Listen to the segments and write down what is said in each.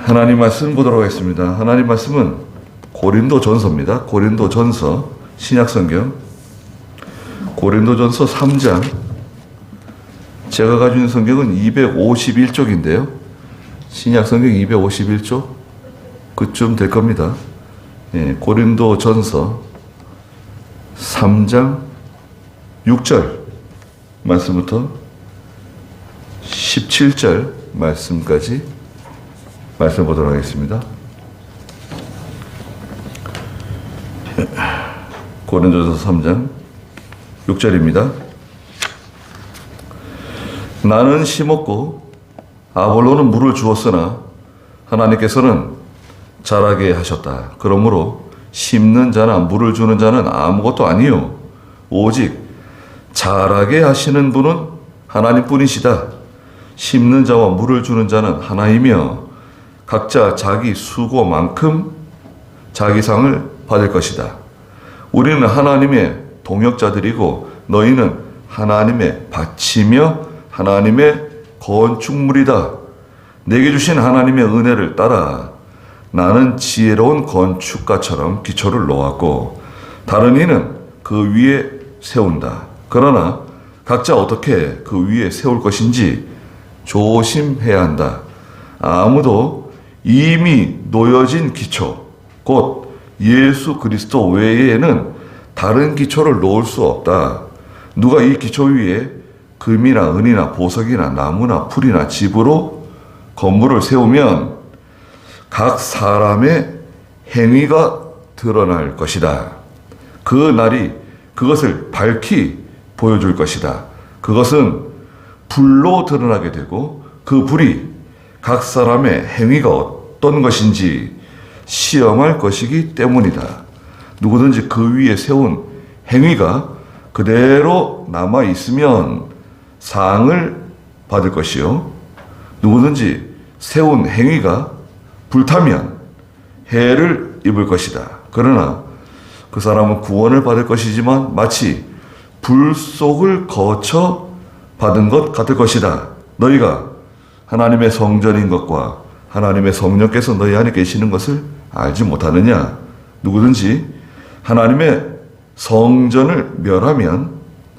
하나님 말씀 보도록 하겠습니다. 하나님 말씀은 고린도전서입니다. 고린도전서 신약성경 고린도전서 3장. 제가 가지고 있는 성경은 251쪽인데요. 신약성경 251쪽 그쯤 될 겁니다. 고린도전서 3장 6절 말씀부터 17절 말씀까지 말씀 보도록 하겠습니다. 고린도전서 3장 6절입니다. 나는 심었고 아볼로는 물을 주었으나 하나님께서는 자라게 하셨다. 그러므로 심는 자나 물을 주는 자는 아무것도 아니요 오직 자라게 하시는 분은 하나님뿐이시다. 심는 자와 물을 주는 자는 하나이며 각자 자기 수고만큼 자기 상을 받을 것이다. 우리는 하나님의 동역자들이고 너희는 하나님의 밭이며 하나님의 건축물이다. 내게 주신 하나님의 은혜를 따라 나는 지혜로운 건축가처럼 기초를 놓았고 다른 이는 그 위에 세운다. 그러나 각자 어떻게 그 위에 세울 것인지 조심해야 한다. 아무도 이미 놓여진 기초 곧 예수 그리스도 외에는 다른 기초를 놓을 수 없다. 누가 이 기초 위에 금이나 은이나 보석이나 나무나 풀이나 집으로 건물을 세우면 각 사람의 행위가 드러날 것이다. 그 날이 그것을 밝히 보여줄 것이다. 그것은 불로 드러나게 되고 그 불이 각 사람의 행위가 어떤 것인지 시험할 것이기 때문이다. 누구든지 그 위에 세운 행위가 그대로 남아 있으면 상을 받을 것이요 누구든지 세운 행위가 불타면 해를 입을 것이다. 그러나 그 사람은 구원을 받을 것이지만 마치 불 속을 거쳐 받은 것 같을 것이다. 너희가 하나님의 성전인 것과 하나님의 성령께서 너희 안에 계시는 것을 알지 못하느냐? 누구든지 하나님의 성전을 멸하면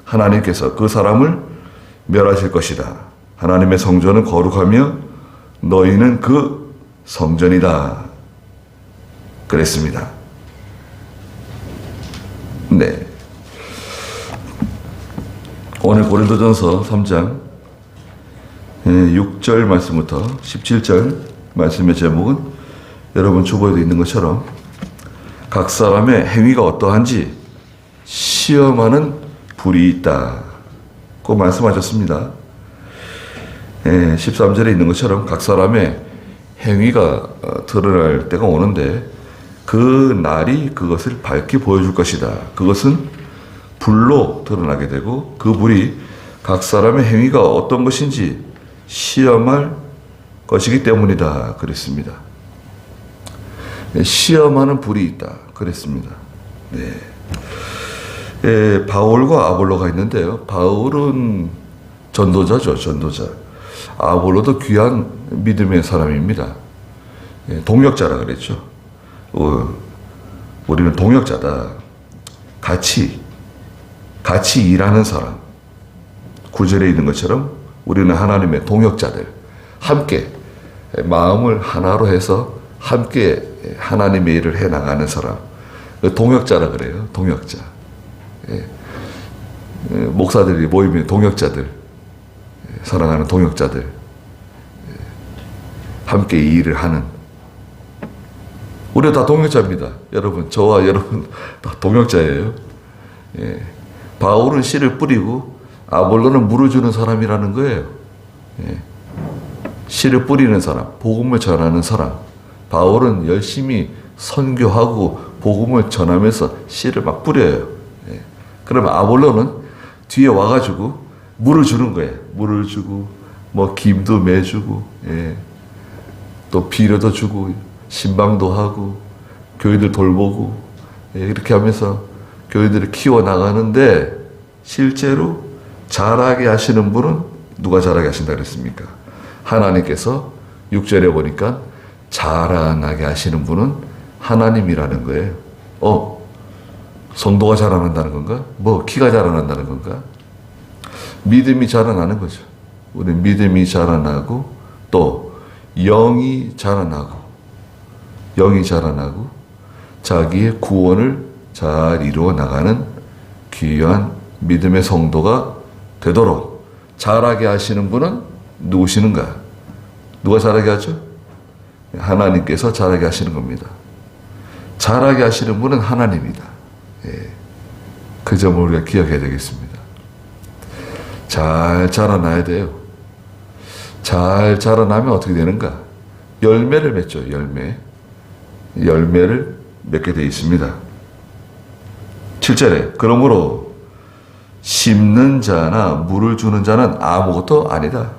하나님께서 그 사람을 멸하실 것이다. 하나님의 성전은 거룩하며 너희는 그 성전이다. 그랬습니다. 네. 오늘 고린도전서 3장 6절 말씀부터 17절 말씀의 제목은 여러분 주보에도 있는 것처럼 각 사람의 행위가 어떠한지 시험하는 불이 있다고 말씀하셨습니다. 13절에 있는 것처럼 각 사람의 행위가 드러날 때가 오는데 그 날이 그것을 밝게 보여줄 것이다. 그것은 불로 드러나게 되고 그 불이 각 사람의 행위가 어떤 것인지 시험할 것이기 때문이다. 그랬습니다. 시험하는 불이 있다. 그랬습니다. 네. 바울과 아볼로가 있는데요. 바울은 전도자죠. 전도자. 아볼로도 귀한 믿음의 사람입니다. 동역자라 그랬죠. 우리는 동역자다. 같이 일하는 사람. 9절에 있는 것처럼 우리는 하나님의 동역자들. 함께 마음을 하나로 해서 함께 하나님의 일을 해나가는 사람. 동역자라 그래요. 동역자. 목사들이 모이면 동역자들. 사랑하는 동역자들. 함께 이 일을 하는. 우리가 다 동역자입니다. 여러분, 저와 여러분 다 동역자예요. 바울은 씨를 뿌리고 아볼로는 물을 주는 사람이라는 거예요. 씨를 뿌리는 사람, 복음을 전하는 사람. 바울은 열심히 선교하고 복음을 전하면서 씨를 막 뿌려요. 그러면 아볼로는 뒤에 와가지고 물을 주는 거예요. 물을 주고 뭐 김도 매주고 또 비료도 주고 신방도 하고 교회들 돌보고 이렇게 하면서 교회들을 키워나가는데 실제로 자라게 하시는 분은 누가 자라게 하신다 그랬습니까? 하나님께서 6절에 보니까 자라나게 하시는 분은 하나님이라는 거예요. 성도가 자라난다는 건가? 키가 자라난다는 건가? 믿음이 자라나는 거죠. 우리 믿음이 자라나고 또 영이 자라나고 자기의 구원을 잘 이루어 나가는 귀한 믿음의 성도가 되도록 자라게 하시는 분은 누구시는가? 누가 자라게 하죠? 하나님께서 자라게 하시는 겁니다. 자라게 하시는 분은 하나님이다. 그 점을 우리가 기억해야 되겠습니다. 잘 자라나야 돼요. 잘 자라나면 어떻게 되는가? 열매를 맺죠. 열매를 맺게 되어 있습니다. 7절에 그러므로 심는 자나 물을 주는 자는 아무것도 아니다.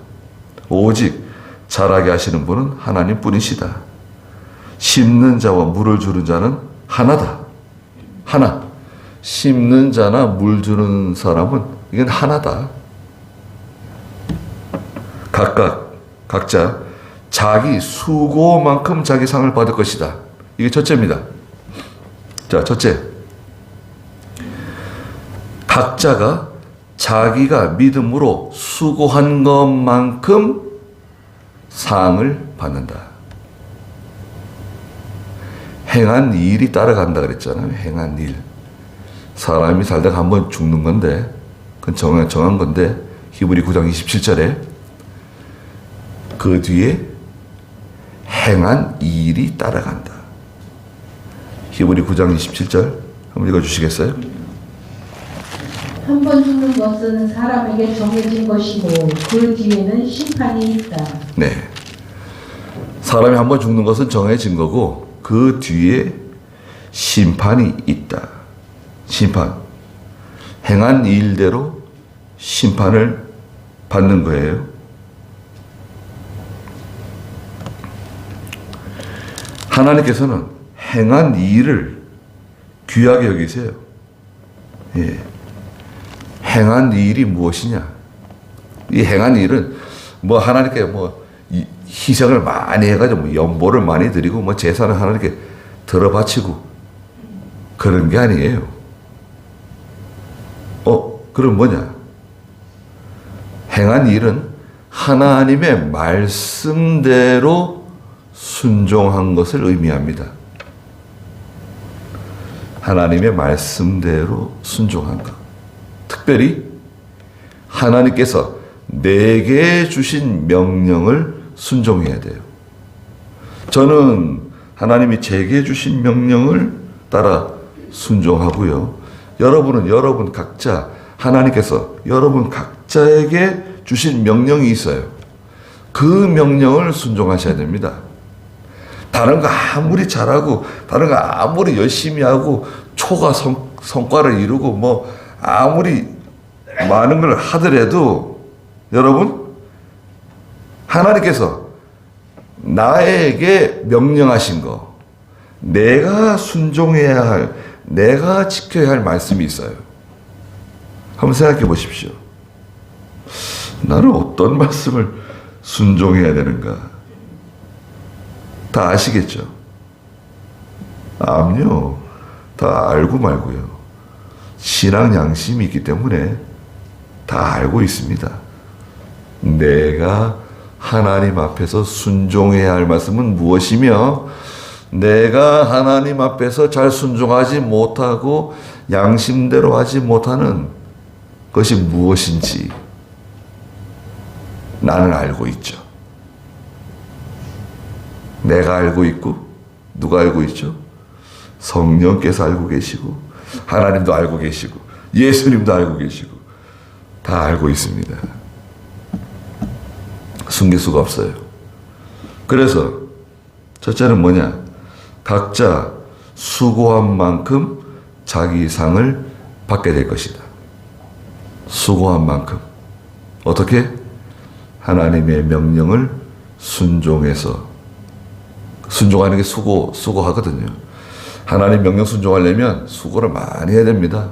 오직 자라게 하시는 분은 하나님 뿐이시다. 심는 자와 물을 주는 자는 하나다. 하나. 심는 자나 물 주는 사람은 이건 하나다. 각자 자기 수고만큼 자기 상을 받을 것이다. 이게 첫째입니다. 자, 첫째. 각자가 자기가 믿음으로 수고한 것만큼 상을 받는다. 행한 일이 따라간다 그랬잖아요. 행한 일. 사람이 살다가 한번 죽는 건데, 그건 정한 건데, 히브리 9장 27절에 그 뒤에 행한 일이 따라간다. 히브리 9장 27절 한번 읽어주시겠어요? 한 번 죽는 것은 사람에게 정해진 것이고 그 뒤에는 심판이 있다. 네. 사람이 한 번 죽는 것은 정해진 거고 그 뒤에 심판이 있다. 심판. 행한 일대로 심판을 받는 거예요. 하나님께서는 행한 일을 귀하게 여기세요. 행한 일이 무엇이냐? 이 행한 일은 하나님께 희생을 많이 해가지고 연보를 많이 드리고 제사를 하나님께 들어바치고 그런 게 아니에요. 그럼 뭐냐? 행한 일은 하나님의 말씀대로 순종한 것을 의미합니다. 하나님의 말씀대로 순종한 것. 특별히 하나님께서 내게 주신 명령을 순종해야 돼요. 저는 하나님이 제게 주신 명령을 따라 순종하고요. 여러분은 여러분 각자 하나님께서 여러분 각자에게 주신 명령이 있어요. 그 명령을 순종하셔야 됩니다. 다른 거 아무리 잘하고 다른 거 아무리 열심히 하고 초과 성과를 이루고 아무리 많은 걸 하더라도 여러분 하나님께서 나에게 명령하신 거 내가 순종해야 할 내가 지켜야 할 말씀이 있어요. 한번 생각해 보십시오. 나는 어떤 말씀을 순종해야 되는가? 다 아시겠죠? 암요. 다 알고 말고요. 신앙 양심이 있기 때문에 다 알고 있습니다. 내가 하나님 앞에서 순종해야 할 말씀은 무엇이며 내가 하나님 앞에서 잘 순종하지 못하고 양심대로 하지 못하는 것이 무엇인지 나는 알고 있죠. 내가 알고 있고 누가 알고 있죠? 성령께서 알고 계시고 하나님도 알고 계시고 예수님도 알고 계시고 다 알고 있습니다. 숨길 수가 없어요. 그래서 첫째는 뭐냐? 각자 수고한 만큼 자기 상을 받게 될 것이다. 수고한 만큼. 어떻게? 하나님의 명령을 순종해서. 순종하는 게 수고하거든요. 하나님 명령 순종하려면 수고를 많이 해야 됩니다.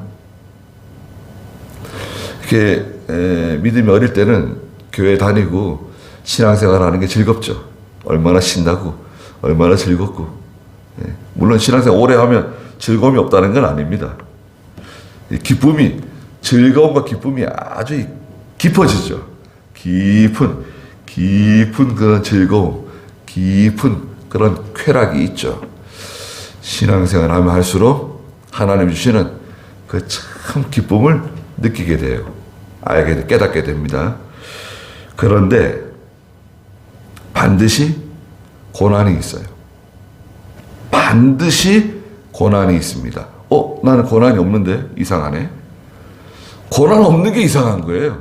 이렇게 믿음이 어릴 때는 교회 다니고 신앙생활 하는 게 즐겁죠. 얼마나 신나고 얼마나 즐겁고. 예. 물론 신앙생활 오래 하면 즐거움이 없다는 건 아닙니다. 이 기쁨이, 즐거움과 기쁨이 아주 깊어지죠. 깊은 그런 즐거움, 깊은 그런 쾌락이 있죠. 신앙생활 하면 할수록 하나님 주시는 그 참 기쁨을 느끼게 돼요. 깨닫게 됩니다. 그런데 반드시 고난이 있어요. 반드시 고난이 있습니다. 나는 고난이 없는데 이상하네. 고난 없는 게 이상한 거예요.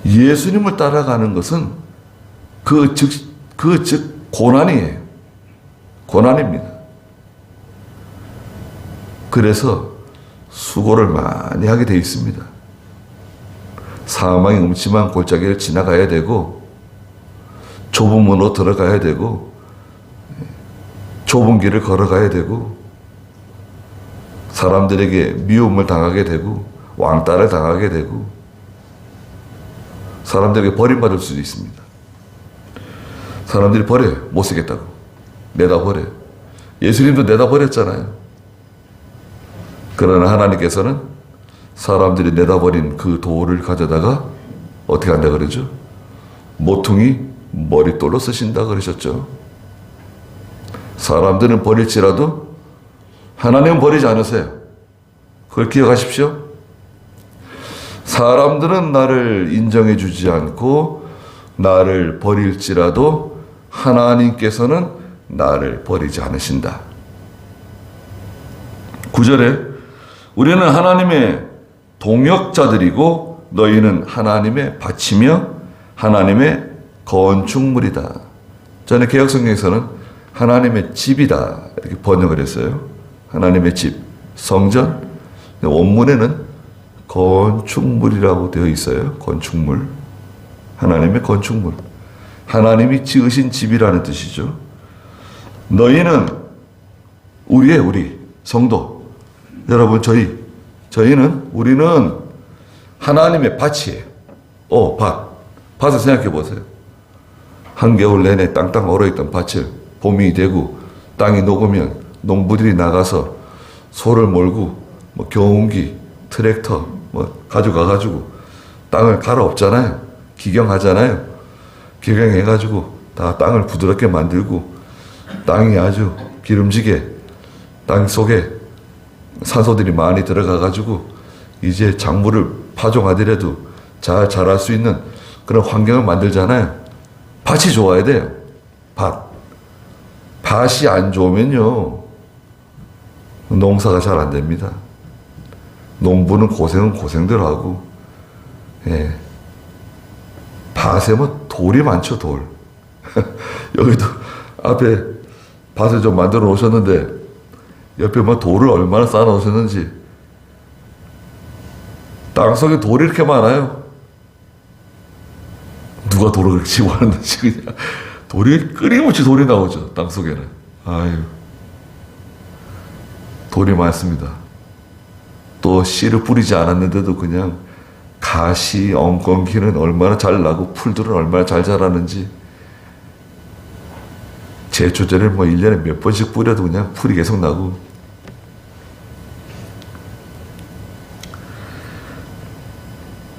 예수님을 따라가는 것은 그 즉 고난이에요. 고난입니다. 그래서 수고를 많이 하게 되어 있습니다. 사망의 음침한 골짜기를 지나가야 되고, 좁은 문으로 들어가야 되고, 좁은 길을 걸어가야 되고, 사람들에게 미움을 당하게 되고, 왕따를 당하게 되고, 사람들에게 버림받을 수도 있습니다. 사람들이 버려요. 못 쓰겠다고. 내다버려요. 예수님도 내다버렸잖아요. 그러나 하나님께서는 사람들이 내다버린 그 돌을 가져다가 어떻게 한다 그러죠? 모퉁이 머릿돌로 쓰신다 그러셨죠. 사람들은 버릴지라도 하나님은 버리지 않으세요. 그걸 기억하십시오. 사람들은 나를 인정해 주지 않고 나를 버릴지라도 하나님께서는 나를 버리지 않으신다. 9절에 우리는 하나님의 동역자들이고 너희는 하나님의 밭이며 하나님의 건축물이다. 전에 개역성경에서는 하나님의 집이다 이렇게 번역을 했어요. 하나님의 집, 성전. 원문에는 건축물이라고 되어 있어요. 건축물. 하나님의 건축물. 하나님이 지으신 집이라는 뜻이죠. 너희는 우리 성도 여러분, 우리는 하나님의 밭이에요. 밭을 생각해 보세요. 한겨울 내내 땅땅 얼어있던 밭을 봄이 되고 땅이 녹으면 농부들이 나가서 소를 몰고 경운기, 트랙터 가져가가지고 땅을 갈아엎잖아요. 기경하잖아요. 기경해가지고 다 땅을 부드럽게 만들고 땅이 아주 기름지게 땅 속에 산소들이 많이 들어가가지고 이제 작물을 파종하더라도 잘 자랄 수 있는 그런 환경을 만들잖아요. 밭이 좋아야 돼요. 밭이 안 좋으면요 농사가 잘 안 됩니다. 농부는 고생들 하고, 밭에 돌이 많죠, 돌. 여기도 앞에 밭을 좀 만들어 놓으셨는데 옆에 돌을 얼마나 쌓아 놓으셨는지. 땅속에 돌이 이렇게 많아요. 누가 돌을 그렇게 치고 하는지 그냥 돌이 끊임없이 돌이 나오죠. 땅속에는. 돌이 많습니다. 또 씨를 뿌리지 않았는데도 그냥 가시, 엉겅퀴는 얼마나 잘 나고 풀들은 얼마나 잘 자라는지. 제초제를 1년에 몇 번씩 뿌려도 그냥 풀이 계속 나고.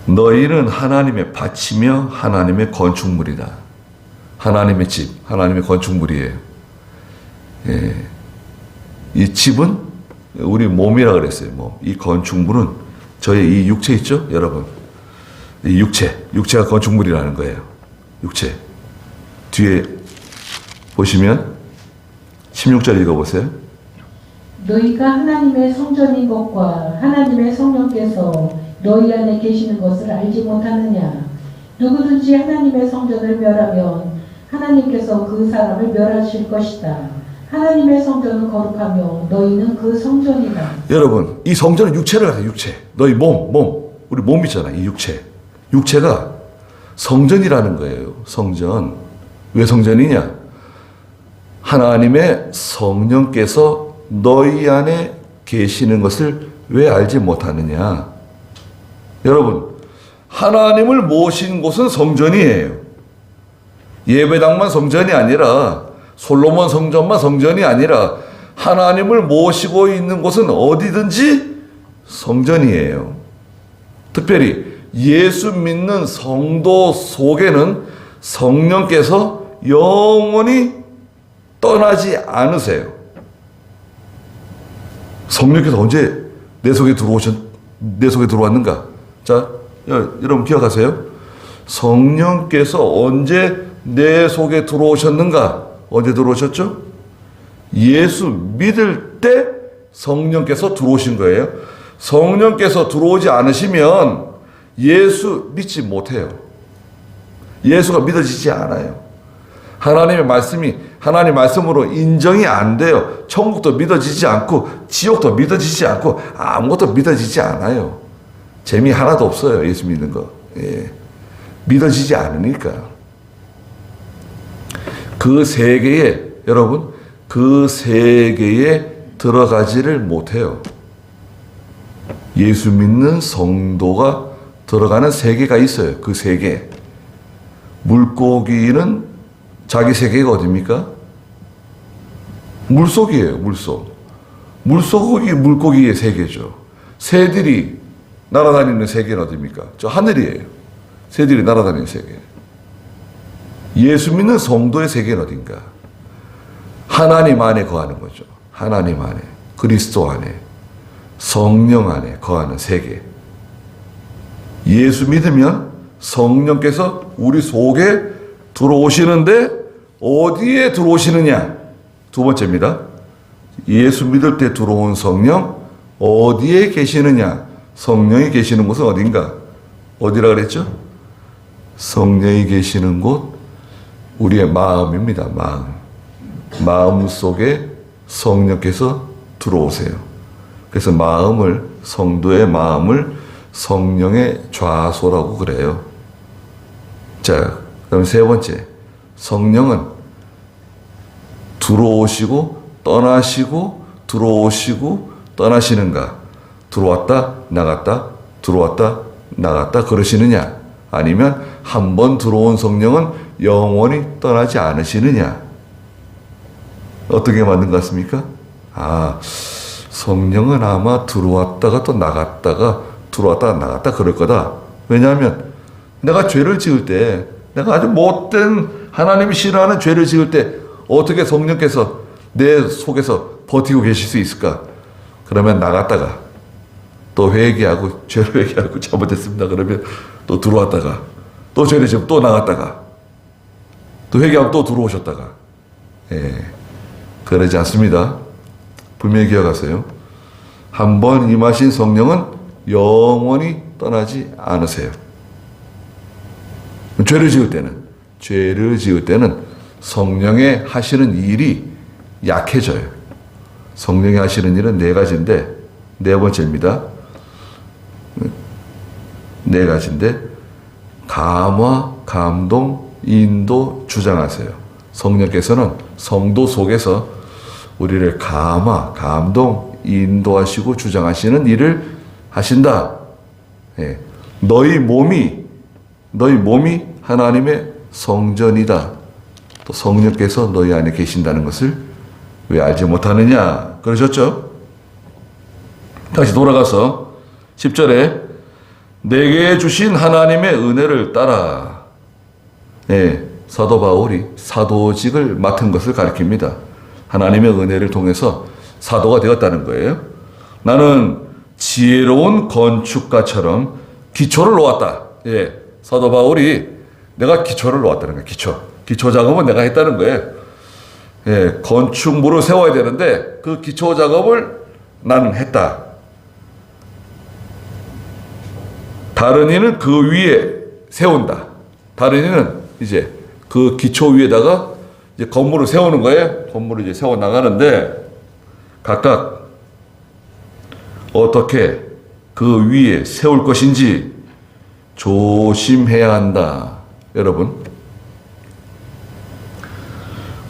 너희는 하나님의 밭이며 하나님의 건축물이다. 하나님의 집, 하나님의 건축물이에요. 이 집은 우리 몸이라 그랬어요. 이 건축물은 저의 이 육체 있죠, 여러분? 이 육체가 건축물이라는 거예요. 육체. 뒤에 보시면 16절 읽어보세요. 너희가 하나님의 성전인 것과 하나님의 성령께서 너희 안에 계시는 것을 알지 못하느냐? 누구든지 하나님의 성전을 멸하면 하나님께서 그 사람을 멸하실 것이다. 하나님의 성전은 거룩하며 너희는 그 성전이다. 여러분, 이 성전은 육체를 가져요. 육체. 너희 우리 몸 있잖아. 이 육체가 성전이라는 거예요. 성전. 왜 성전이냐? 하나님의 성령께서 너희 안에 계시는 것을 왜 알지 못하느냐? 여러분, 하나님을 모신 곳은 성전이에요. 예배당만 성전이 아니라 솔로몬 성전만 성전이 아니라 하나님을 모시고 있는 곳은 어디든지 성전이에요. 특별히 예수 믿는 성도 속에는 성령께서 영원히 떠나지 않으세요. 성령께서 언제 내 속에 들어왔는가? 자, 여러분 기억하세요? 성령께서 언제 내 속에 들어오셨는가? 언제 들어오셨죠? 예수 믿을 때 성령께서 들어오신 거예요. 성령께서 들어오지 않으시면 예수 믿지 못해요. 예수가 믿어지지 않아요. 하나님의 말씀이 하나님 말씀으로 인정이 안 돼요. 천국도 믿어지지 않고 지옥도 믿어지지 않고 아무것도 믿어지지 않아요. 재미 하나도 없어요. 예수 믿는 거. 예. 믿어지지 않으니까. 그 세계에 여러분 그 세계에 들어가지를 못해요. 예수 믿는 성도가 들어가는 세계가 있어요. 그 세계. 물고기는 자기 세계가 어딥니까? 물속이에요. 물속. 물속이 물고기의 세계죠. 새들이 날아다니는 세계는 어딥니까? 저 하늘이에요. 새들이 날아다니는 세계. 예수 믿는 성도의 세계는 어딘가? 하나님 안에 거하는 거죠. 하나님 안에, 그리스도 안에, 성령 안에 거하는 세계. 예수 믿으면 성령께서 우리 속에 들어오시는데 어디에 들어오시느냐? 두 번째입니다. 예수 믿을 때 들어온 성령 어디에 계시느냐? 성령이 계시는 곳은 어딘가? 어디라 그랬죠? 성령이 계시는 곳 우리의 마음입니다. 마음 속에 성령께서 들어오세요. 그래서 성도의 마음을 성령의 좌소라고 그래요. 자, 그럼 세 번째. 성령은 들어오시고 떠나시고 들어오시고 떠나시는가? 들어왔다 나갔다 들어왔다 나갔다 그러시느냐? 아니면 한 번 들어온 성령은 영원히 떠나지 않으시느냐? 어떻게 만든 것 같습니까? 성령은 아마 들어왔다가 또 나갔다가 들어왔다가 나갔다 그럴 거다. 왜냐하면 내가 죄를 지을 때 내가 아주 못된 하나님이 싫어하는 죄를 지을 때 어떻게 성령께서 내 속에서 버티고 계실 수 있을까? 그러면 나갔다가 또 회개하고 죄를 회개하고 잘못했습니다. 그러면 또 들어왔다가 또 죄를 지으면 또 나갔다가 또 회개하면 또 들어오셨다가 그러지 않습니다. 분명히 기억하세요. 한 번 임하신 성령은 영원히 떠나지 않으세요. 죄를 지을 때는 성령의 하시는 일이 약해져요. 성령이 하시는 일은 네 가지인데 네 번째입니다. 네 가지인데 감화, 감동, 인도, 주장하세요. 성령께서는 성도 속에서 우리를 감화, 감동, 인도하시고 주장하시는 일을 하신다. 너희 몸이 하나님의 성전이다. 또 성령께서 너희 안에 계신다는 것을 왜 알지 못하느냐? 그러셨죠? 다시 돌아가서 10절에 내게 주신 하나님의 은혜를 따라 사도 바울이 사도직을 맡은 것을 가리킵니다. 하나님의 은혜를 통해서 사도가 되었다는 거예요. 나는 지혜로운 건축가처럼 기초를 놓았다. 사도 바울이 내가 기초를 놓았다는 거예요. 기초 작업은 내가 했다는 거예요. 건축물을 세워야 되는데 그 기초 작업을 나는 했다. 다른 이는 그 위에 세운다. 다른 이는 이제 그 기초 위에다가 이제 건물을 세우는 거예요. 건물을 이제 세워 나가는데 각각 어떻게 그 위에 세울 것인지 조심해야 한다. 여러분,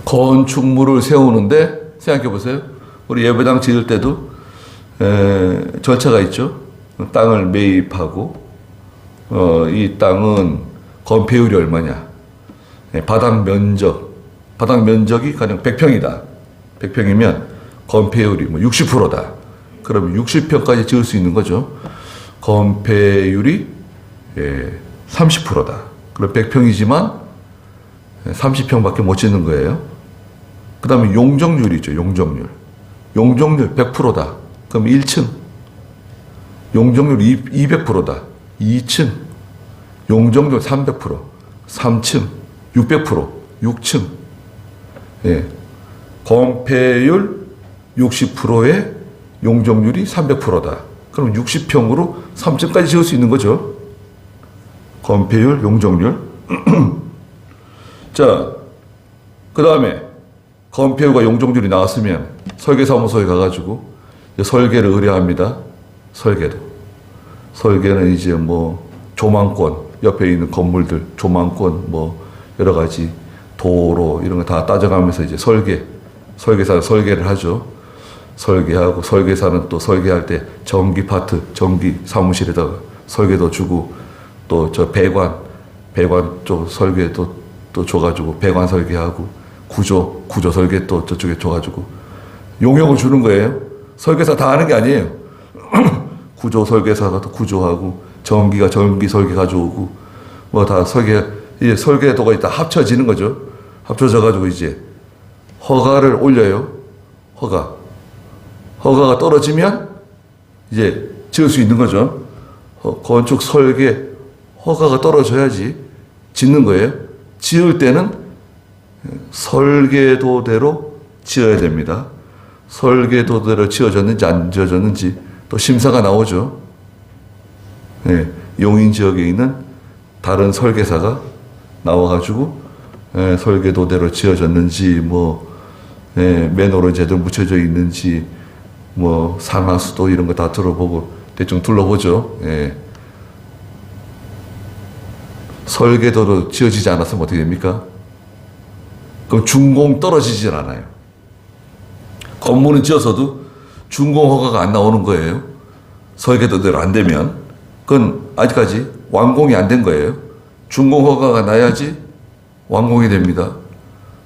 건축물을 세우는데 생각해 보세요. 우리 예배당 지을 때도 절차가 있죠. 땅을 매입하고 이 땅은 건폐율이 얼마냐, 바닥 면적, 바닥 면적이 가령 100평이다. 100평이면 건폐율이 뭐 60%다. 그러면 60평까지 지을 수 있는 거죠. 건폐율이 30%다. 그럼 100평이지만 30평밖에 못 짓는 거예요. 그 다음에 용적률이 있죠. 용적률. 용적률 100%다. 그럼 1층. 용적률 200%다. 2층. 용적률 300%. 3층. 600%. 6층. 예. 건폐율 60%의 용적률이 300%다. 그럼 60평으로 3층까지 지을 수 있는 거죠. 건폐율, 용적률. 자, 그 다음에 건폐율과 용적률이 나왔으면 설계사무소에 가가지고 설계를 의뢰합니다. 설계도. 설계는 이제 뭐 조망권, 옆에 있는 건물들, 조망권, 뭐 여러 가지 도로 이런 거 다 따져가면서 이제 설계사는 설계를 하죠. 설계하고 설계사는 또 설계할 때 전기 파트, 전기 사무실에다가 설계도 주고 또 저 배관 쪽 설계도 또 줘가지고 배관 설계하고 구조 설계 또 저쪽에 줘가지고 용역을 주는 거예요. 설계사 다 하는 게 아니에요. 구조 설계사가 또 구조하고 전기가 전기 설계 가져오고 뭐 다 이제 설계도가 다 합쳐지는 거죠. 합쳐져 가지고 이제 허가를 올려요. 허가가 떨어지면 이제 지을 수 있는 거죠. 건축 설계 허가가 떨어져야지 짓는 거예요. 지을 때는 설계도대로 지어야 됩니다. 설계도대로 지어졌는지 안 지어졌는지 또 심사가 나오죠. 네, 용인 지역에 있는 다른 설계사가 나와가지고 설계도대로 지어졌는지 뭐 맨홀은 제대로 묻혀져 있는지 뭐 상하수도 이런 거 다 들어보고 대충 둘러보죠. 설계도로 지어지지 않았으면 어떻게 됩니까? 그럼 준공 떨어지질 않아요. 건물은 지어서도 준공 허가가 안 나오는 거예요. 설계도대로 안 되면. 그건 아직까지 완공이 안 된 거예요. 준공 허가가 나야지 완공이 됩니다.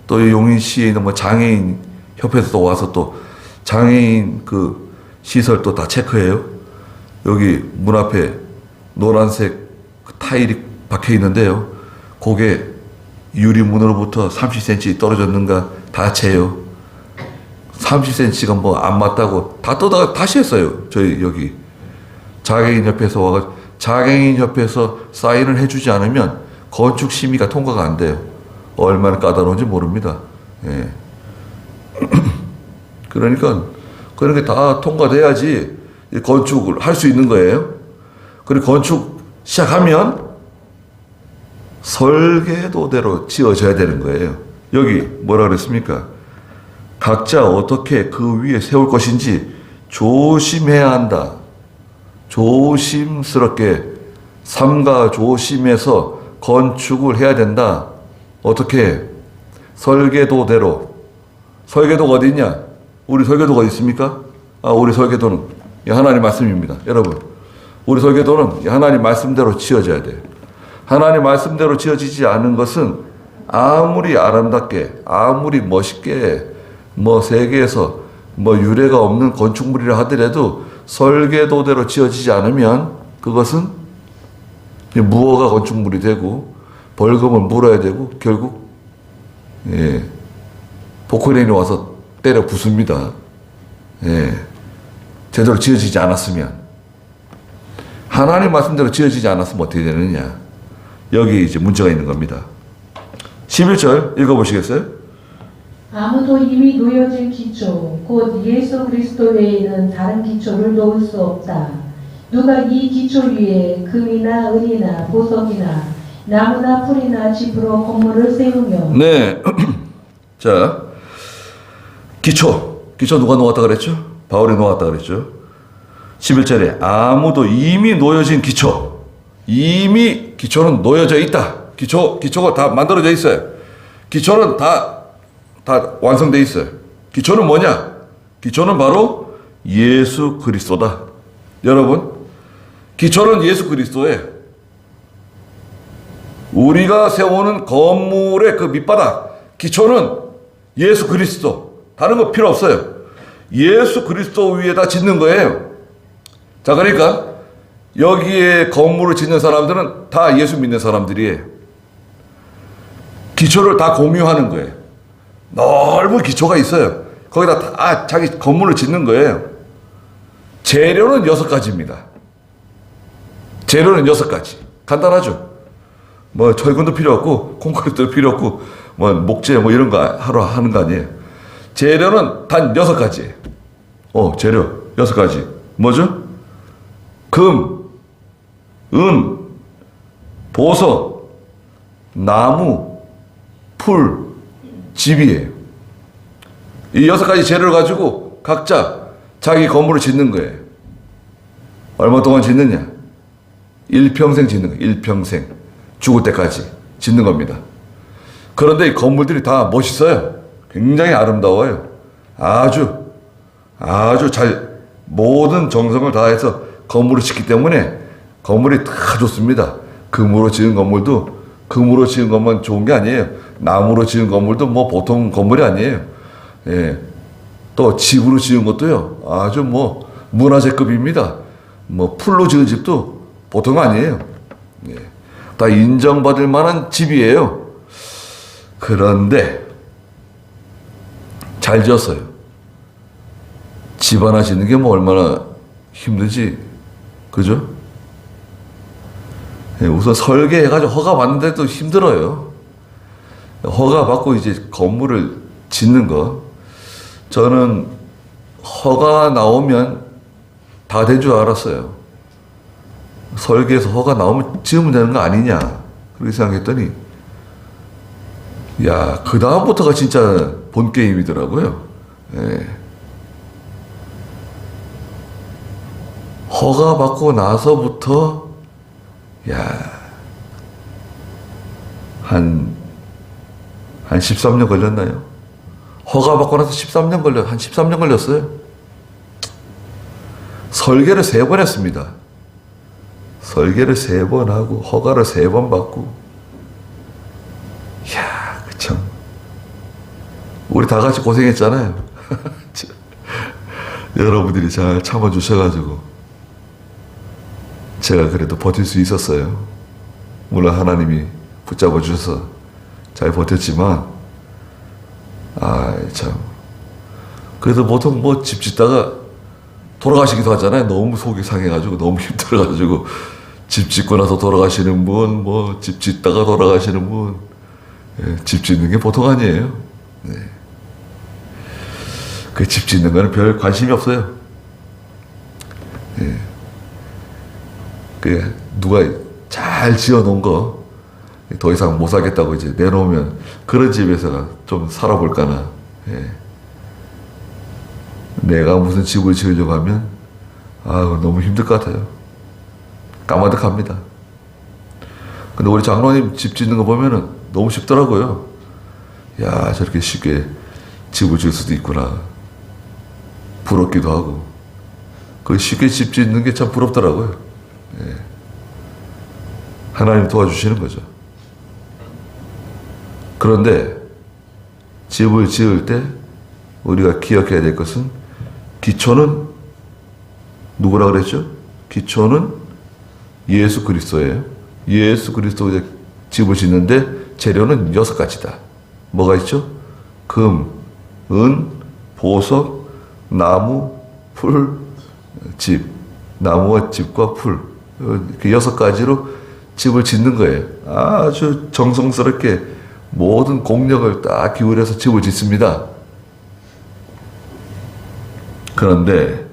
또 용인시에 있는 뭐 장애인 협회에서도 와서 또 장애인 그 시설 또 다 체크해요. 여기 문 앞에 노란색 그 타일이 박혀 있는데요. 그게 유리문으로부터 30cm 떨어졌는가 다 재요. 30cm가 뭐 안 맞다고 다 떠다가 다시 했어요. 저희 여기 장애인협회에서 와가지고 장애인협회에서 사인을 해주지 않으면 건축심의가 통과가 안 돼요. 얼마나 까다로운지 모릅니다. 그러니까 그런 게 다 통과돼야지 건축을 할 수 있는 거예요. 그리고 건축 시작하면 설계도대로 지어져야 되는 거예요. 여기 뭐라 그랬습니까? 각자 어떻게 그 위에 세울 것인지 조심해야 한다. 조심스럽게 삼가 조심해서 건축을 해야 된다. 어떻게? 설계도대로. 설계도가 어디 있냐? 우리 설계도가 어디 있습니까? 우리 설계도는 하나님 말씀입니다. 여러분, 우리 설계도는 하나님 말씀대로 지어져야 돼요. 하나님 말씀대로 지어지지 않은 것은 아무리 아름답게, 아무리 멋있게, 뭐 세계에서 뭐 유례가 없는 건축물이라 하더라도 설계도대로 지어지지 않으면 그것은 무허가 건축물이 되고 벌금을 물어야 되고 결국 보컬인이 와서 때려 부숩니다. 제대로 지어지지 않았으면. 하나님 말씀대로 지어지지 않았으면 어떻게 되느냐. 여기 이제 문제가 있는 겁니다. 11절 읽어보시겠어요? 아무도 이미 놓여진 기초, 곧 예수 그리스도 외에는 다른 기초를 놓을 수 없다. 누가 이 기초 위에 금이나 은이나 보석이나 나무나 풀이나 짚으로 건물을 세우며. 네. 자, 기초 누가 놓았다 그랬죠? 바울이 놓았다 그랬죠? 11절에 아무도 이미 놓여진 기초. 이미 기초는 놓여져 있다. 기초가 다 만들어져 있어요. 기초는 다 완성되어 있어요. 기초는 뭐냐? 기초는 바로 예수 그리스도다. 여러분, 기초는 예수 그리스도예요. 우리가 세우는 건물의 그 밑바닥, 기초는 예수 그리스도. 다른 거 필요 없어요. 예수 그리스도 위에다 짓는 거예요. 자, 그러니까 여기에 건물을 짓는 사람들은 다 예수 믿는 사람들이에요. 기초를 다 공유하는 거예요. 넓은 기초가 있어요. 거기다 다 자기 건물을 짓는 거예요. 재료는 6가지입니다. 재료는 6가지. 간단하죠. 뭐 철근도 필요 없고 콘크리트도 필요 없고 뭐 목재 뭐 이런 거 하러 하는 거 아니에요. 재료는 단 6가지예요. 재료 6가지. 뭐죠? 금, 은, 보석, 나무, 풀, 집이에요. 이 6가지 재료를 가지고 각자 자기 건물을 짓는 거예요. 얼마 동안 짓느냐? 일평생 짓는 거예요. 일평생. 죽을 때까지 짓는 겁니다. 그런데 이 건물들이 다 멋있어요. 굉장히 아름다워요. 아주 잘 모든 정성을 다해서 건물을 짓기 때문에 건물이 다 좋습니다. 금으로 지은 건물도 금으로 지은 것만 좋은 게 아니에요. 나무로 지은 건물도 뭐 보통 건물이 아니에요. 예. 또 집으로 지은 것도요. 아주 뭐 문화재급입니다. 뭐 풀로 지은 집도 보통 아니에요. 예. 다 인정받을 만한 집이에요. 그런데 잘 지었어요. 집 하나 짓는 게 뭐 얼마나 힘들지. 그죠? 예, 우선 설계해가지고 허가 받는데도 힘들어요. 허가 받고 이제 건물을 짓는 거. 저는 허가 나오면 다 된 줄 알았어요. 설계에서 허가 나오면 지으면 되는 거 아니냐. 그렇게 생각했더니, 야, 그 다음부터가 진짜 본 게임이더라고요. 예. 허가 받고 나서부터, 한 13년 걸렸나요? 허가 받고 나서 한 13년 걸렸어요. 설계를 3번 했습니다. 설계를 3번 하고, 허가를 3번 받고. 참. 우리 다 같이 고생했잖아요. 여러분들이 잘 참아주셔가지고, 제가 그래도 버틸 수 있었어요. 물론 하나님이 붙잡아 주셔서 잘 버텼지만, 참. 그래도 보통 뭐 집 짓다가 돌아가시기도 하잖아요. 너무 속이 상해가지고, 너무 힘들어가지고, 집 짓고 나서 돌아가시는 분, 뭐 집 짓다가 돌아가시는 분, 집 짓는 게 보통 아니에요. 네. 그 집 짓는 거는 별 관심이 없어요. 네. 그 누가 잘 지어놓은 거 더 이상 못 살겠다고 이제 내놓으면 그런 집에서 좀 살아볼까나. 예. 내가 무슨 집을 지으려고 하면 너무 힘들 것 같아요. 까마득합니다. 근데 우리 장로님 집 짓는 거 보면은 너무 쉽더라고요. 야, 저렇게 쉽게 집을 지을 수도 있구나. 부럽기도 하고. 그 쉽게 집 짓는 게 참 부럽더라고요. 예. 하나님 도와주시는 거죠. 그런데 집을 지을 때 우리가 기억해야 될 것은 기초는 누구라 그랬죠? 기초는 예수 그리스도예요. 예수 그리스도의 집을 짓는데 재료는 6가지다. 뭐가 있죠? 금, 은, 보석, 나무, 풀, 집. 나무와 집과 풀. 그 6가지로 집을 짓는 거예요. 아주 정성스럽게 모든 공력을 딱 기울여서 집을 짓습니다. 그런데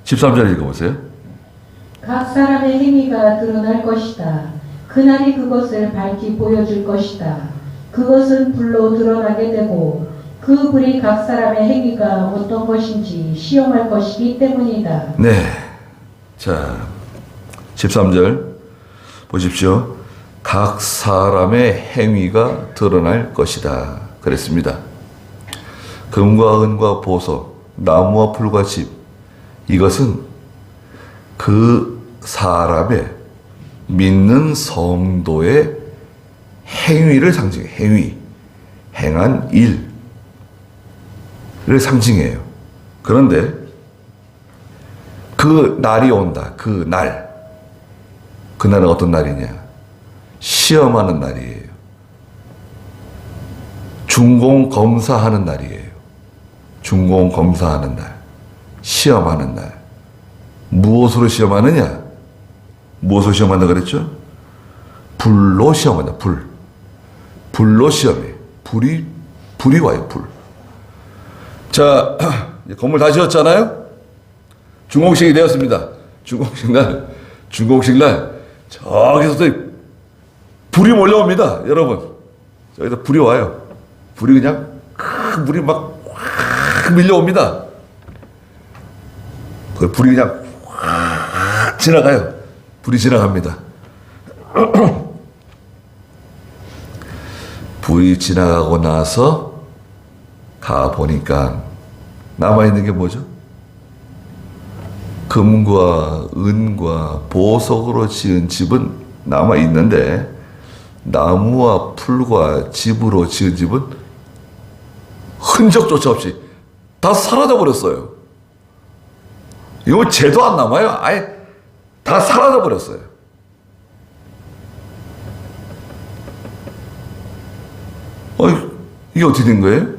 13절 읽어보세요. 각 사람의 행위가 드러날 것이다. 그날이 그것을 밝히 보여줄 것이다. 그것은 불로 드러나게 되고 그 불이 각 사람의 행위가 어떤 것인지 시험할 것이기 때문이다. 네. 자, 13절 보십시오. 각 사람의 행위가 드러날 것이다. 그랬습니다. 금과 은과 보석, 나무와 풀과 집. 이것은 그 사람의 믿는 성도의 행위를 상징해. 행한 일을 상징해요. 그런데 그 날이 온다. 그날은 어떤 날이냐? 시험하는 날이에요. 중공검사하는 날이에요. 중공검사하는 날. 시험하는 날. 무엇으로 시험하느냐? 무엇으로 시험한다 그랬죠? 불로 시험한다. 불로 시험해. 불이 와요. 불. 자, 건물 다 지었잖아요? 중공식이 되었습니다. 중공식 날 저기서 불이 몰려옵니다. 여러분, 저기서 불이 와요. 불이 그냥 큰 불이 막 확 밀려옵니다. 그 불이 그냥 확 지나가요. 불이 지나갑니다. 불이 지나가고 나서 가보니까 남아있는 게 뭐죠? 금과 은과 보석으로 지은 집은 남아있는데 나무와 풀과 집으로 지은 집은 흔적조차 없이 다 사라져버렸어요. 이거 죄도 안 남아요. 아예 다 사라져버렸어요. 이게 어떻게 된 거예요?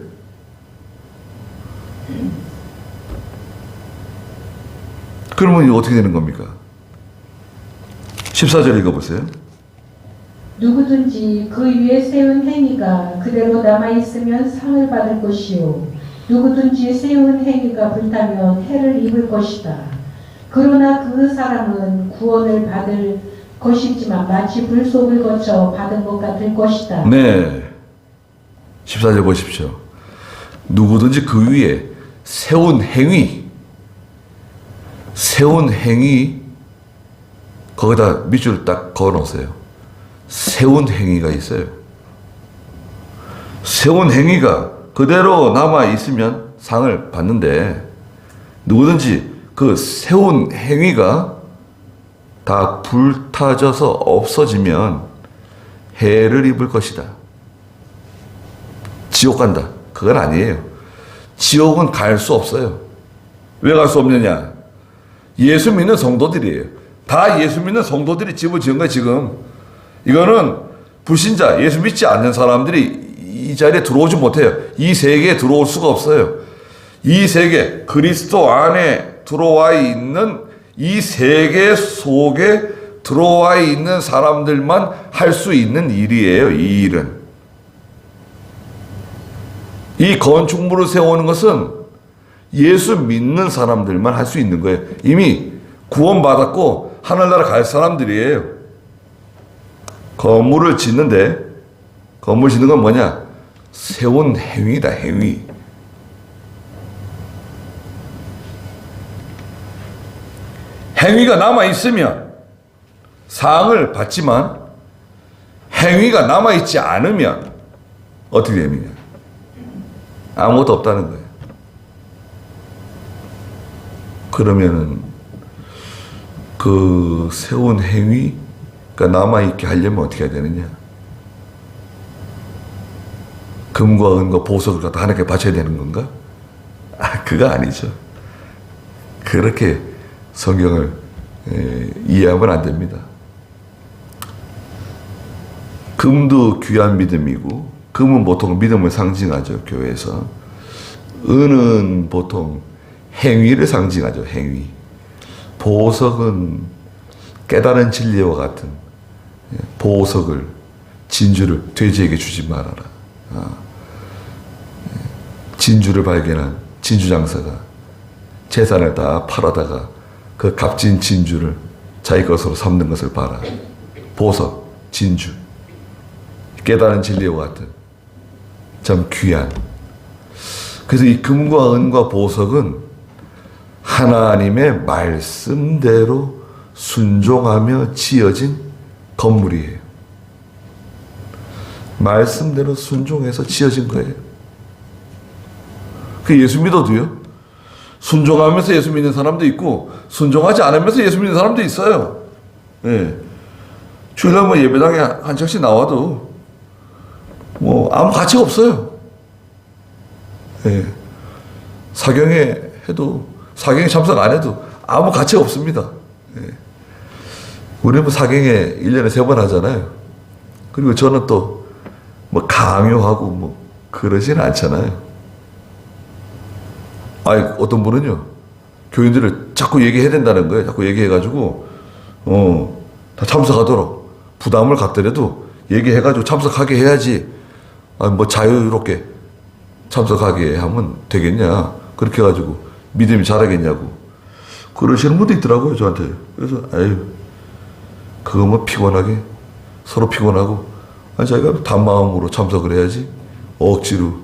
그러면 이게 어떻게 되는 겁니까? 14절 읽어보세요. 누구든지 그 위에 세운 행위가 그대로 남아있으면 상을 받을 것이요 누구든지 세운 행위가 불타면 해를 입을 것이다. 그러나 그 사람은 구원을 받을 것이지만 마치 불속을 거쳐 받은 것 같을 것이다. 네. 14절 보십시오. 누구든지 그 위에 세운 행위 거기다 밑줄을 딱 그어놓으세요. 세운 행위가 있어요. 세운 행위가 그대로 남아있으면 상을 받는데 누구든지 그 세운 행위가 다 불타져서 없어지면 해를 입을 것이다. 지옥 간다. 그건 아니에요. 지옥은 갈 수 없어요. 왜 갈 수 없느냐? 예수 믿는 성도들이에요. 다 예수 믿는 성도들이 집을 지은 거예요, 지금. 이거는 불신자, 예수 믿지 않는 사람들이 이 자리에 들어오지 못해요. 이 세계에 들어올 수가 없어요. 이 세계, 그리스도 안에 들어와 있는 이 세계 속에 들어와 있는 사람들만 할 수 있는 일이에요, 이 일은. 이 건축물을 세우는 것은 예수 믿는 사람들만 할 수 있는 거예요. 이미 구원받았고 하늘나라 갈 사람들이에요. 건물을 짓는데, 건물 짓는 건 뭐냐? 세운 행위다, 행위. 행위가 남아있으면 상을 받지만 행위가 남아있지 않으면 어떻게 됩니까? 아무것도 없다는 거예요. 그러면은 그 세운 행위가 남아있게 하려면 어떻게 해야 되느냐? 금과 은과 보석을 갖다 하나님께 바쳐야 되는 건가? 그거 아니죠. 그렇게 성경을 이해하면 안 됩니다. 금도 귀한 믿음이고, 금은 보통 믿음을 상징하죠, 교회에서. 은은 보통 행위를 상징하죠, 행위. 보석은 깨달은 진리와 같은 보석을, 진주를 돼지에게 주지 말아라. 진주를 발견한 진주장사가 재산을 다 팔아다가 그 값진 진주를 자기 것으로 삼는 것을 봐라. 보석, 진주. 깨달은 진리와 같은 참 귀한. 그래서 이 금과 은과 보석은 하나님의 말씀대로 순종하며 지어진 건물이에요. 말씀대로 순종해서 지어진 거예요. 그 예수 믿어도요, 순종하면서 예수 믿는 사람도 있고 순종하지 않으면서 예수 믿는 사람도 있어요. 예. 주일날 뭐 예배당에 한 적씩 나와도 뭐 아무 가치가 없어요. 예. 사경에 해도, 사경에 참석 안 해도 아무 가치가 없습니다. 예. 우리는 뭐 사경에 1년에 3번 하잖아요. 그리고 저는 또 뭐 강요하고 뭐 그러지는 않잖아요. 아니, 어떤 분은요, 교인들을 자꾸 얘기해야 된다는 거예요. 자꾸 얘기해가지고, 다 참석하도록. 부담을 갖더라도 얘기해가지고 참석하게 해야지. 아니, 뭐 자유롭게 참석하게 하면 되겠냐. 그렇게 해가지고 믿음이 자라겠냐고. 그러시는 분도 있더라고요, 저한테. 그래서, 아유, 그거 뭐 피곤하게, 서로 피곤하고, 아니, 자기가 단마음으로 참석을 해야지. 억지로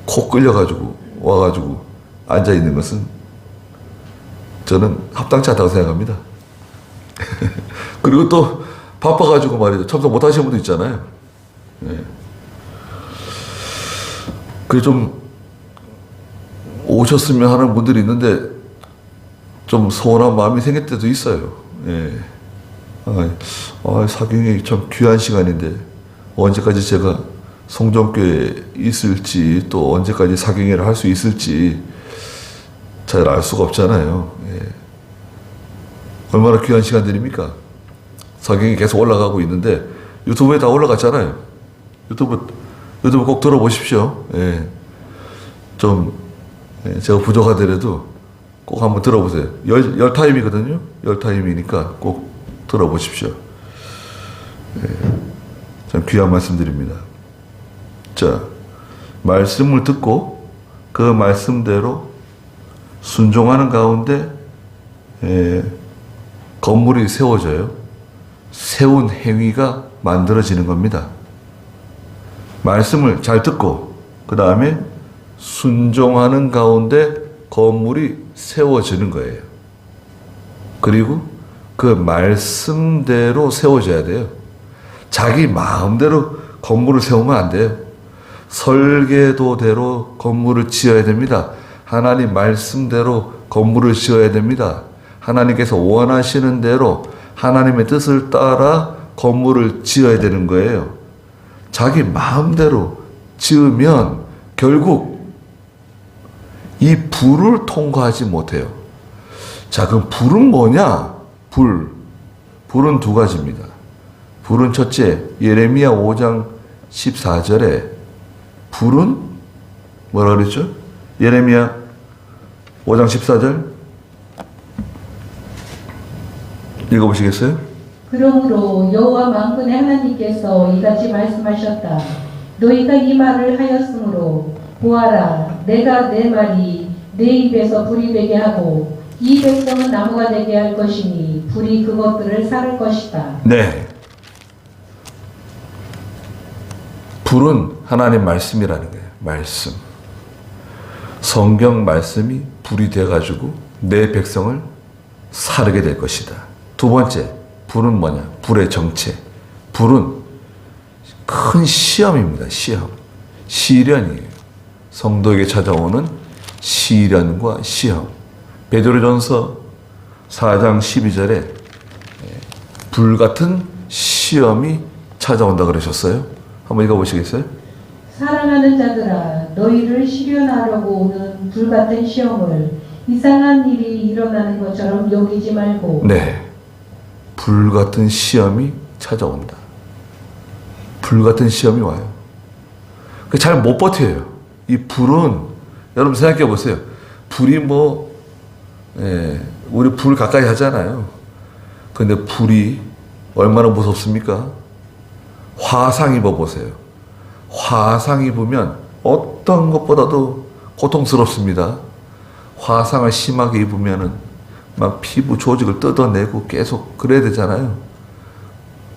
코 끌려가지고 와가지고 앉아있는 것은 저는 합당치 않다고 생각합니다. 그리고 또 바빠가지고 말이죠. 참석 못 하시는 분도 있잖아요. 네. 그게 좀 오셨으면 하는 분들이 있는데 좀 서운한 마음이 생길 때도 있어요. 예. 사경이 참 귀한 시간인데 언제까지 제가 성전교회에 있을지 또 언제까지 사경회를 할 수 있을지 잘 알 수가 없잖아요. 예. 얼마나 귀한 시간들입니까? 사경이 계속 올라가고 있는데 유튜브에 다 올라갔잖아요. 유튜브 꼭 들어보십시오. 예. 제가 부족하더라도 꼭 한번 들어보세요. 열 타임이거든요. 열 타임이니까 꼭 들어보십시오. 예. 참 귀한 말씀드립니다. 자, 말씀을 듣고 그 말씀대로 순종하는 가운데 건물이 세워져요. 세운 행위가 만들어지는 겁니다. 말씀을 잘 듣고 그 다음에 순종하는 가운데 건물이 세워지는 거예요. 그리고 그 말씀대로 세워져야 돼요. 자기 마음대로 건물을 세우면 안 돼요. 설계도대로 건물을 지어야 됩니다. 하나님 말씀대로 건물을 지어야 됩니다. 하나님께서 원하시는 대로 하나님의 뜻을 따라 건물을 지어야 되는 거예요. 자기 마음대로 지으면 결국 이 불을 통과하지 못해요. 자, 그럼 불은 뭐냐? 불은 두 가지입니다. 불은 첫째, 예레미야 5장 14절에 불은 뭐라 그랬죠? 예레미야 5장 14절 읽어보시겠어요? 그러므로 여호와 만군의 하나님께서 이같이 말씀하셨다. 너희가 이 말을 하였으므로 보아라, 내가 내 말이 내 입에서 불이 되게 하고 이 백성은 나무가 되게 할 것이니 불이 그것들을 살을 것이다. 네. 불은 하나님 말씀이라는 거예요. 말씀. 성경 말씀이 불이 돼가지고 내 백성을 사르게 될 것이다. 두 번째, 불은 뭐냐? 불의 정체. 불은 큰 시험입니다. 시험. 시련이에요. 성도에게 찾아오는 시련과 시험. 베드로전서 4장 12절에 불같은 시험이 찾아온다 그러셨어요. 한번 읽어보시겠어요? 사랑하는 자들아, 너희를 시련하려고 오는 불같은 시험을 이상한 일이 일어나는 것처럼 여기지 말고. 네. 불같은 시험이 찾아온다. 불같은 시험이 와요. 잘 못 버텨요. 이 불은, 여러분 생각해 보세요. 불이 우리 불 가까이 하잖아요. 근데 불이 얼마나 무섭습니까? 화상 입어보세요. 화상 입으면 어떤 것보다도 고통스럽습니다. 화상을 심하게 입으면은 막 피부 조직을 뜯어내고 계속 그래야 되잖아요.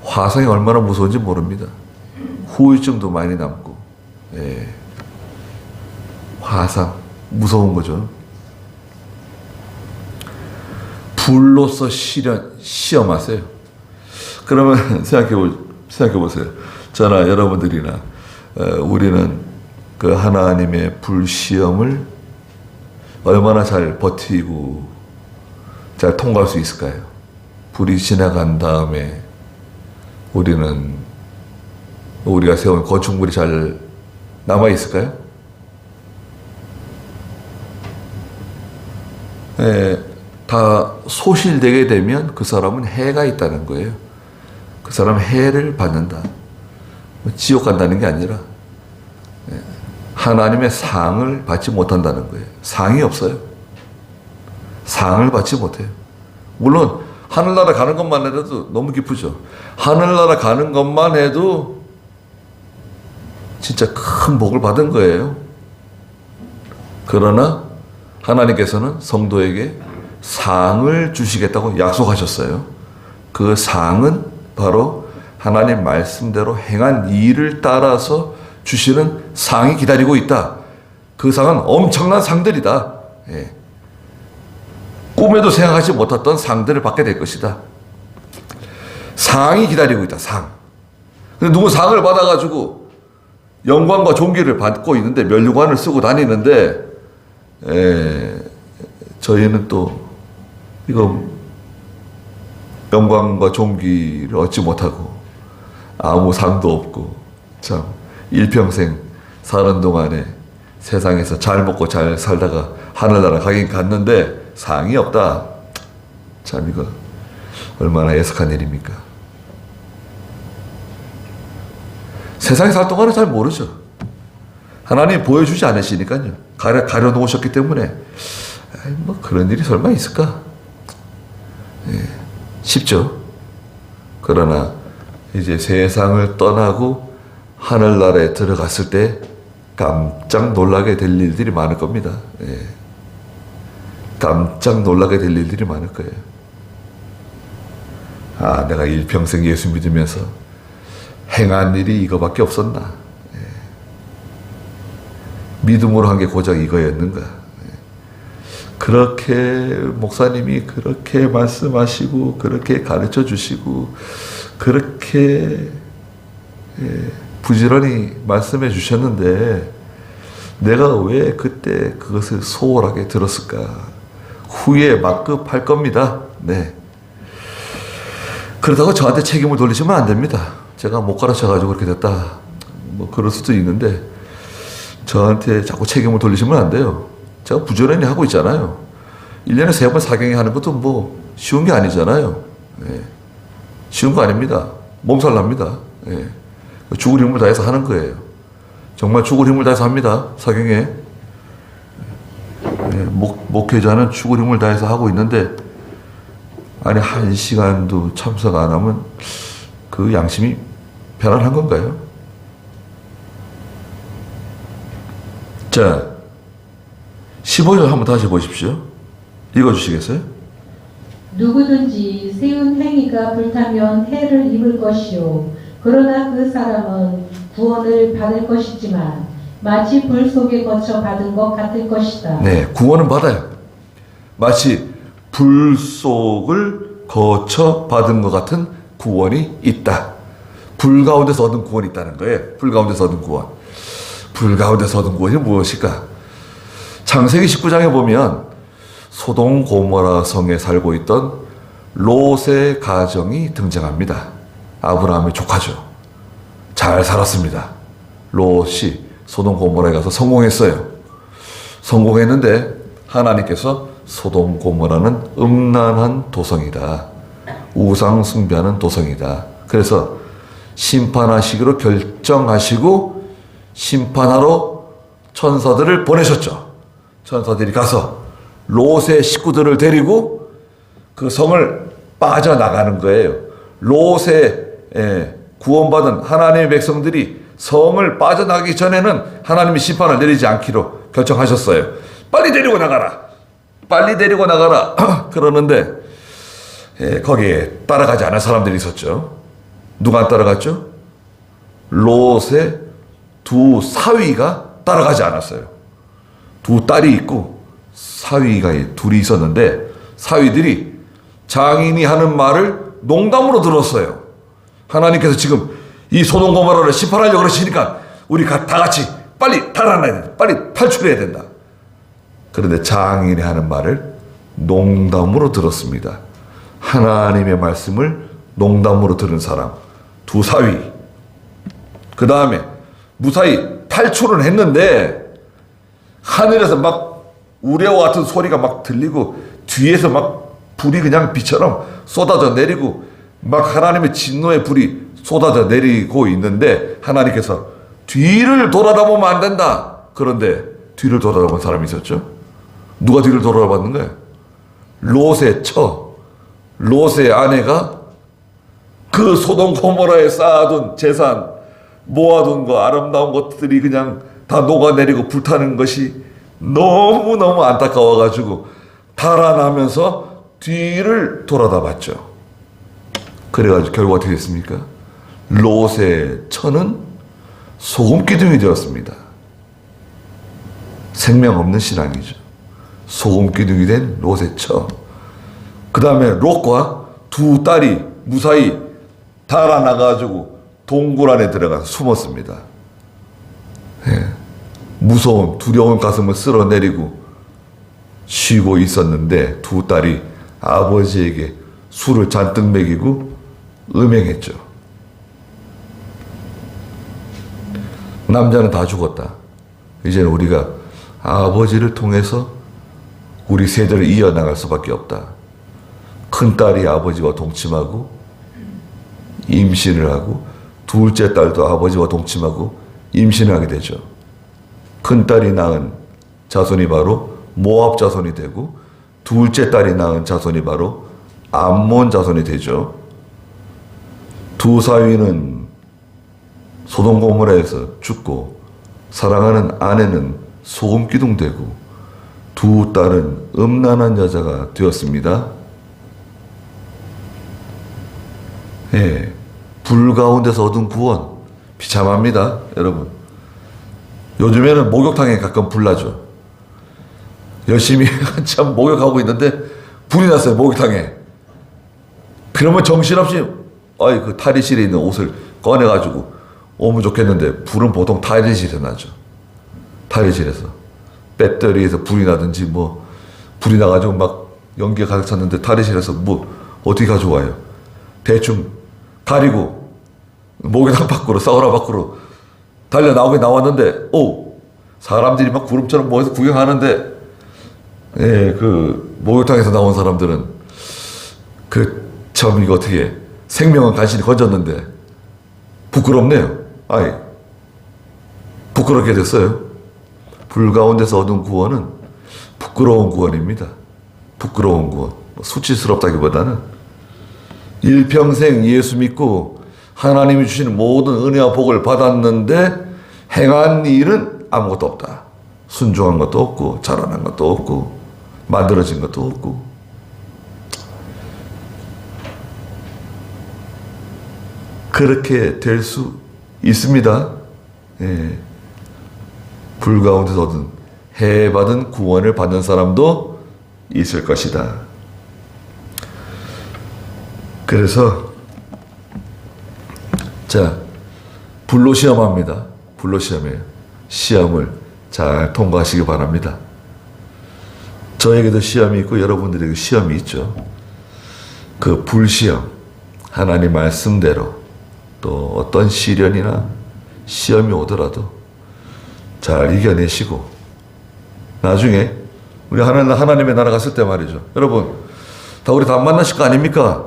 화상이 얼마나 무서운지 모릅니다. 후유증도 많이 남고. 예. 화상 무서운 거죠. 불로서 시험하세요. 그러면 생각해 보세요. 저나 여러분들이나 우리는 그 하나님의 불시험을 얼마나 잘 버티고 잘 통과할 수 있을까요? 불이 지나간 다음에 우리가 세운 건축물이 잘 남아 있을까요? 다 소실되게 되면 그 사람은 해가 있다는 거예요. 그 사람은 해를 받는다. 지옥 간다는 게 아니라 하나님의 상을 받지 못한다는 거예요. 상이 없어요. 상을 받지 못해요. 물론 하늘나라 가는 것만 해도 너무 기쁘죠. 하늘나라 가는 것만 해도 진짜 큰 복을 받은 거예요. 그러나 하나님께서는 성도에게 상을 주시겠다고 약속하셨어요. 그 상은 바로 하나님 말씀대로 행한 일을 따라서 주시는 상이 기다리고 있다. 그 상은 엄청난 상들이다. 예. 꿈에도 생각하지 못했던 상들을 받게 될 것이다. 상이 기다리고 있다. 상. 근데 누구 상을 받아가지고 영광과 존귀를 받고 있는데 면류관을 쓰고 다니는데 저희는 또 이거 영광과 존귀를 얻지 못하고 아무 상도 없고 참 일평생 사는 동안에 세상에서 잘 먹고 잘 살다가 하늘나라 가긴 갔는데 상이 없다. 참 이거 얼마나 애석한 일입니까? 세상에 살 동안은 잘 모르죠. 하나님 보여주지 않으시니까요. 가려놓으셨기 때문에 뭐 그런 일이 설마 있을까? 쉽죠. 그러나 이제 세상을 떠나고 하늘나라에 들어갔을 때 깜짝 놀라게 될 일들이 많을 겁니다. 깜짝 놀라게 될 일들이 많을 거예요. 아, 내가 일평생 예수 믿으면서 행한 일이 이거밖에 없었나? 믿음으로 한 게 고작 이거였는가? 그렇게 목사님이 그렇게 말씀하시고 그렇게 가르쳐 주시고 그렇게 부지런히 말씀해 주셨는데 내가 왜 그때 그것을 소홀하게 들었을까? 후에 막급할 겁니다. 네. 그렇다고 저한테 책임을 돌리시면 안 됩니다. 제가 못 가르쳐가지고 그렇게 됐다. 뭐 그럴 수도 있는데 저한테 자꾸 책임을 돌리시면 안 돼요. 제가 부지런히 하고 있잖아요. 1년에 3번 사경에 하는 것도 뭐 쉬운 게 아니잖아요. 쉬운 거 아닙니다. 몸살 납니다. 죽을 힘을 다해서 하는 거예요. 정말 죽을 힘을 다해서 합니다. 사경에. 목회자는 죽을 힘을 다해서 하고 있는데 아니 1시간도 참석 안 하면 그 양심이 편안한 건가요? 자, 15절 한번 다시 보십시오. 읽어주시겠어요? 누구든지 세운 행위가 불타면 해를 입을 것이요 그러나 그 사람은 구원을 받을 것이지만 마치 불 속에 거쳐 받은 것 같을 것이다. 네, 구원은 받아요. 마치 불 속을 거쳐 받은 것 같은 구원이 있다. 불 가운데서 얻은 구원이 있다는 거예요. 불 가운데서 얻은 구원. 불 가운데서 얻은 구원이 무엇일까? 창세기 19장에 보면 소돔 고모라 성에 살고 있던 롯의 가정이 등장합니다. 아브라함의 조카죠. 잘 살았습니다. 롯이 소돔 고모라에 가서 성공했어요. 성공했는데 하나님께서 소돔 고모라는 음란한 도성이다. 우상 숭배하는 도성이다. 그래서 심판하시기로 결정하시고 심판하러 천사들을 보내셨죠. 천사들이 가서 롯의 식구들을 데리고 그 성을 빠져나가는 거예요. 롯의 구원받은 하나님의 백성들이 성을 빠져나가기 전에는 하나님이 심판을 내리지 않기로 결정하셨어요. 빨리 데리고 나가라. 빨리 데리고 나가라. 그러는데 거기에 따라가지 않은 사람들이 있었죠. 누가 안 따라갔죠? 롯의 두 사위가 따라가지 않았어요. 두 딸이 있고 사위가 둘이 있었는데 사위들이 장인이 하는 말을 농담으로 들었어요. 하나님께서 지금 이 소돔 고모라를 심판하려고 그러시니까 우리 다 같이 빨리 달아나야 된다. 빨리 탈출해야 된다. 그런데 장인이 하는 말을 농담으로 들었습니다. 하나님의 말씀을 농담으로 들은 사람 두 사위. 그 다음에 무사히 탈출은 했는데 하늘에서 막 우레와 같은 소리가 막 들리고 뒤에서 막 불이 그냥 비처럼 쏟아져 내리고 막 하나님의 진노의 불이 쏟아져 내리고 있는데 하나님께서 뒤를 돌아다보면 안 된다. 그런데 뒤를 돌아다본 사람이 있었죠. 누가 뒤를 돌아봤는 거예요? 롯의 롯의 아내가 그 소돔 고모라에 쌓아둔 재산, 모아둔 거, 아름다운 것들이 그냥 다 녹아내리고 불타는 것이 너무너무 안타까워가지고 달아나면서 뒤를 돌아다 봤죠. 그래가지고 결과 어떻게 됐습니까? 롯의 처는 소금기둥이 되었습니다. 생명 없는 신앙이죠. 소금기둥이 된 롯의 처. 그 다음에 롯과 두 딸이 무사히 달아나가지고 동굴 안에 들어가서 숨었습니다. 예. 무서운 두려운 가슴을 쓸어내리고 쉬고 있었는데 두 딸이 아버지에게 술을 잔뜩 먹이고 음행했죠. 남자는 다 죽었다. 이제는 우리가 아버지를 통해서 우리 세대를 이어나갈 수밖에 없다. 큰딸이 아버지와 동침하고 임신을 하고 둘째 딸도 아버지와 동침하고 임신을 하게 되죠. 큰딸이 낳은 자손이 바로 모압 자손이 되고 둘째 딸이 낳은 자손이 바로 암몬 자손이 되죠. 두 사위는 소돔 고모라에서 죽고 사랑하는 아내는 소금기둥 되고 두 딸은 음란한 여자가 되었습니다. 예, 불 가운데서 얻은 구원 비참합니다, 여러분. 요즘에는 목욕탕에 가끔 불 나죠. 열심히 한참 목욕하고 있는데 불이 났어요, 목욕탕에. 그러면 정신없이 그 탈의실에 있는 옷을 꺼내가지고 오면 좋겠는데 불은 보통 탈의실에서 나죠. 탈의실에서 배터리에서 불이 나든지 뭐 불이 나가지고 막 연기가 가득 찼는데 탈의실에서 뭐 어떻게 가져와요? 대충 가리고 목욕탕 밖으로 사우나 밖으로 달려 나오긴 나왔는데 사람들이 막 구름처럼 모여서 구경하는데 그 목욕탕에서 나온 사람들은 참 이거 어떻게 생명은 간신히 건졌는데 부끄럽네요. 부끄럽게 됐어요. 불 가운데서 얻은 구원은 부끄러운 구원입니다. 부끄러운 구원. 수치스럽다기보다는 일평생 예수 믿고 하나님이 주시는 모든 은혜와 복을 받았는데 행한 일은 아무것도 없다. 순종한 것도 없고 자라난 것도 없고 만들어진 것도 없고. 그렇게 될 수 있습니다. 불 가운데서 얻은 해받은 구원을 받는 사람도 있을 것이다. 그래서 불로 시험합니다. 불로 시험해요. 시험을 잘 통과하시기 바랍니다. 저에게도 시험이 있고 여러분들에게 시험이 있죠. 그 불시험, 하나님 말씀대로 또 어떤 시련이나 시험이 오더라도 잘 이겨내시고 나중에 우리 하나님의 나라 갔을 때 말이죠. 여러분, 우리 다 만나실 거 아닙니까?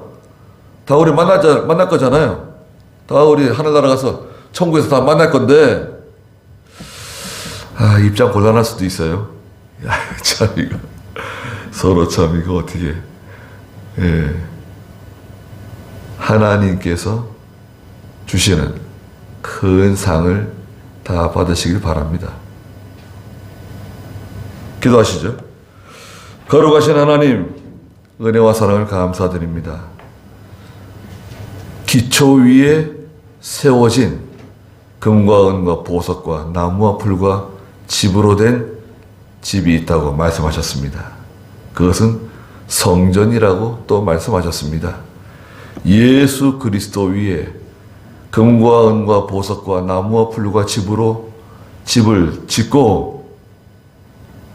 다 우리 만날 거잖아요. 다 우리 하늘나라 가서 천국에서 다 만날 건데 입장 곤란할 수도 있어요. 참 이거 서로 참 이거 어떻게 하나님께서 주시는 큰 상을 다 받으시길 바랍니다. 기도하시죠. 거룩하신 하나님, 은혜와 사랑을 감사드립니다. 기초 위에 세워진 금과 은과 보석과 나무와 풀과 집으로 된 집이 있다고 말씀하셨습니다. 그것은 성전이라고 또 말씀하셨습니다. 예수 그리스도 위에 금과 은과 보석과 나무와 풀과 집을 짓고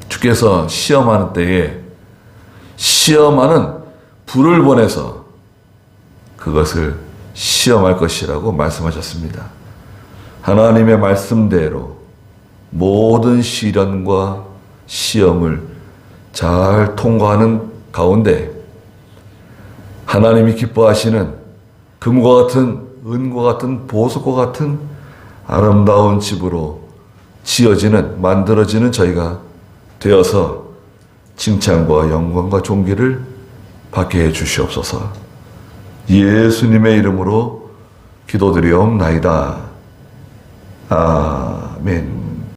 주께서 시험하는 때에 시험하는 불을 보내서 그것을 시험할 것이라고 말씀하셨습니다. 하나님의 말씀대로 모든 시련과 시험을 잘 통과하는 가운데 하나님이 기뻐하시는 금과 같은 은과 같은 보석과 같은 아름다운 집으로 지어지는 만들어지는 저희가 되어서 칭찬과 영광과 존귀를 받게 해 주시옵소서. 예수님의 이름으로 기도드리옵나이다. 아멘.